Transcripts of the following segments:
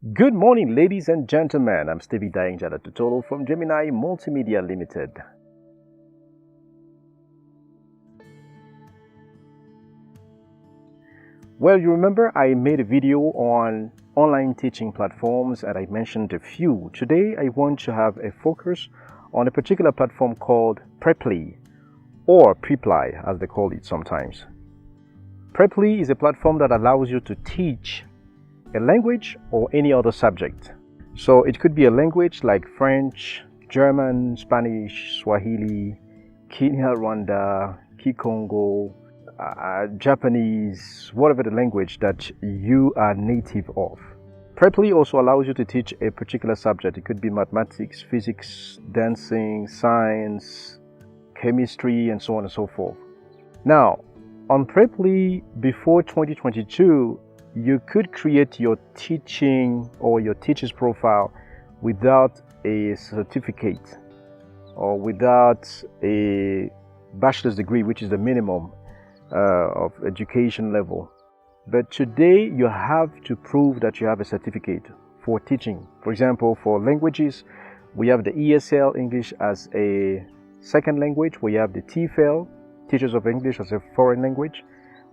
Good morning, ladies and gentlemen. I'm Stevie Dainjada Tutolo from Gemini Multimedia Limited. Well, you remember I made a video on online teaching platforms and I mentioned a few. Today, I want to have a focus on a particular platform called Preply or Preply, as they call it sometimes. Preply is a platform that allows you to teach a language or any other subject. So it could be a language like French, German, Spanish, Swahili, Kenya, Rwanda, Kikongo, Japanese, whatever the language that you are native of. Preply also allows you to teach a particular subject. It could be mathematics, physics, dancing, science, chemistry, and so on and so forth. Now, on Preply before 2022, you could create your teaching or your teacher's profile without a certificate or without a bachelor's degree, which is the minimum of education level. But today you have to prove that you have a certificate for teaching. For example, for languages, we have the ESL, English as a second language. We have the TEFL, Teachers of English as a foreign language.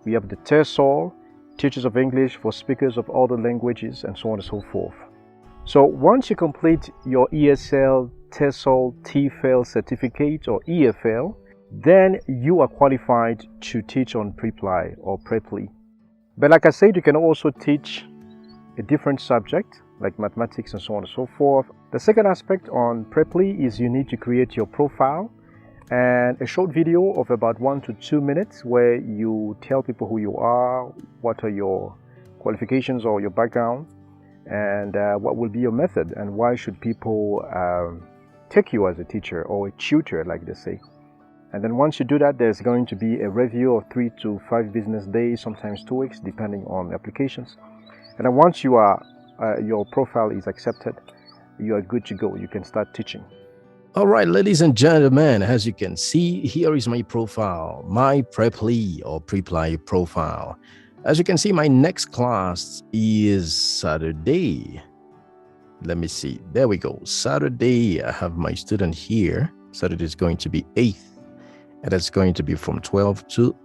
We have the TESOL, Teachers of English for speakers of other languages, and so on and so forth. So once you complete your ESL, TESOL, TEFL certificate or EFL, then you are qualified to teach on Preply or Preply. But like I said, you can also teach a different subject like mathematics and so on and so forth. The second aspect on Preply is you need to create your profile and a short video of about 1 to 2 minutes where you tell people who you are, what are your qualifications or your background, and what will be your method and why should people take you as a teacher or a tutor, like they say. And then once you do that, there's going to be a review of 3 to 5 business days, sometimes 2 weeks, depending on the applications. And then once you are, your profile is accepted, you are good to go. You can start teaching. All right, ladies and gentlemen, as you can see, here is my profile, my Preply or Preply profile. As you can see, my next class is Saturday. Let me see. There we go. Saturday, I have my student here. Saturday is going to be 8th. And it's going to be from 12 to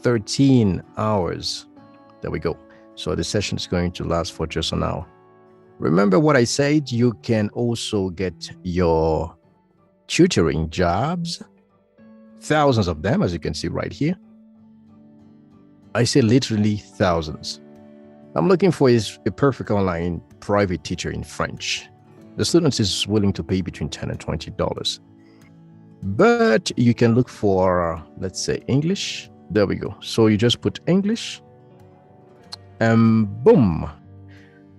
13 hours. There we go. So the session is going to last for just an hour. Remember what I said, you can also get your tutoring jobs, thousands of them, as you can see right here. I say literally thousands. I'm looking for a perfect online private teacher in French. The student is willing to pay between $10 and $20. But you can look for, let's say, English. There we go. So you just put English and boom.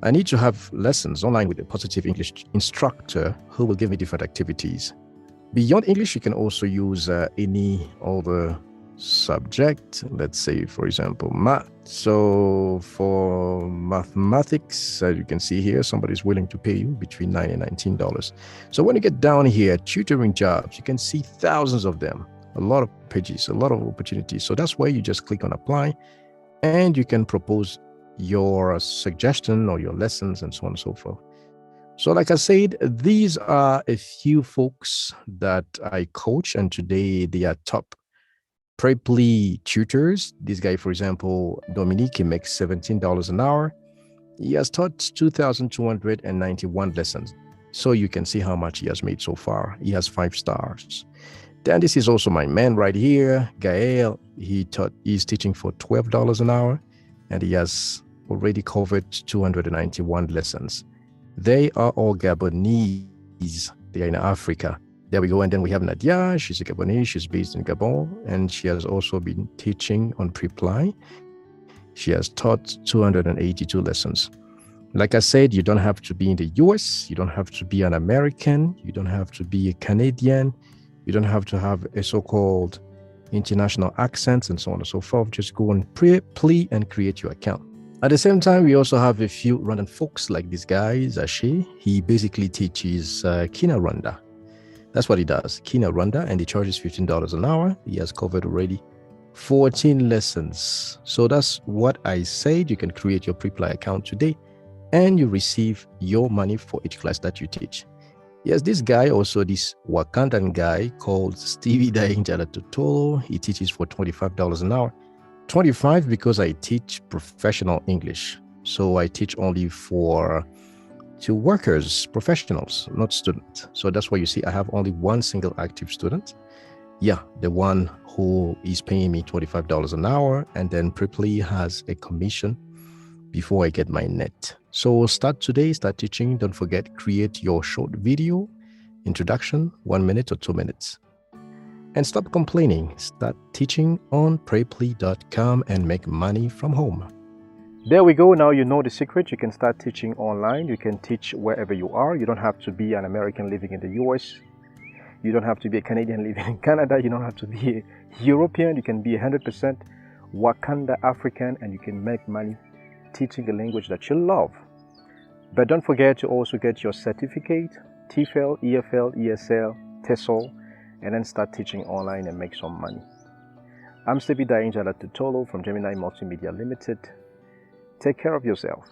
I need to have lessons online with a positive English instructor who will give me different activities. Beyond English, you can also use any other subject. Let's say, for example, math. So for mathematics, as you can see here, somebody's willing to pay you between $9 and $19. So when you get down here, tutoring jobs, you can see thousands of them, a lot of pages, a lot of opportunities. So that's where you just click on apply and you can propose your suggestion or your lessons and so on and so forth. So like I said, these are a few folks that I coach, and today they are top Preply tutors. This guy, for example, Dominique, he makes $17 an hour. He has taught 2,291 lessons. So you can see how much he has made so far. He has 5 stars. Then this is also my man right here, Gael. He's teaching for $12 an hour, and he has already covered 291 lessons. They are all Gabonese. They are in Africa. There we go. And then we have Nadia. She's a Gabonese. She's based in Gabon. And she has also been teaching on Preply. She has taught 282 lessons. Like I said, you don't have to be in the US. You don't have to be an American. You don't have to be a Canadian. You don't have to have a so-called international accent and so on and so forth. Just go on Preply and create your account. At the same time, we also have a few random folks like this guy, Zashi. He basically teaches Kenya, Rwanda. That's what he does, Kenya, Rwanda, and he charges $15 an hour. He has covered already 14 lessons. So that's what I said. You can create your Preply account today and you receive your money for each class that you teach. Yes, this guy, also this Wakandan guy called Stevie Dainjala Tutolo, he teaches for $25 an hour. 25 because I teach professional English. So I teach only to workers, professionals, not students. So that's why you see I have only one single active student. Yeah, the one who is paying me $25 an hour, and then Preply has a commission before I get my net. So start today, start teaching. Don't forget, create your short video, introduction, 1 minute or 2 minutes. And stop complaining. Start teaching on preply.com and make money from home. There we go. Now you know the secret. You can start teaching online. You can teach wherever you are. You don't have to be an American living in the US. You don't have to be a Canadian living in Canada. You don't have to be a European. You can be 100% Wakanda African, and you can make money teaching a language that you love. But don't forget to also get your certificate, TEFL, EFL, ESL, TESOL, and then start teaching online and make some money. I'm Stevie Dainjala Tutolo from Gemini Multimedia Limited. Take care of yourself.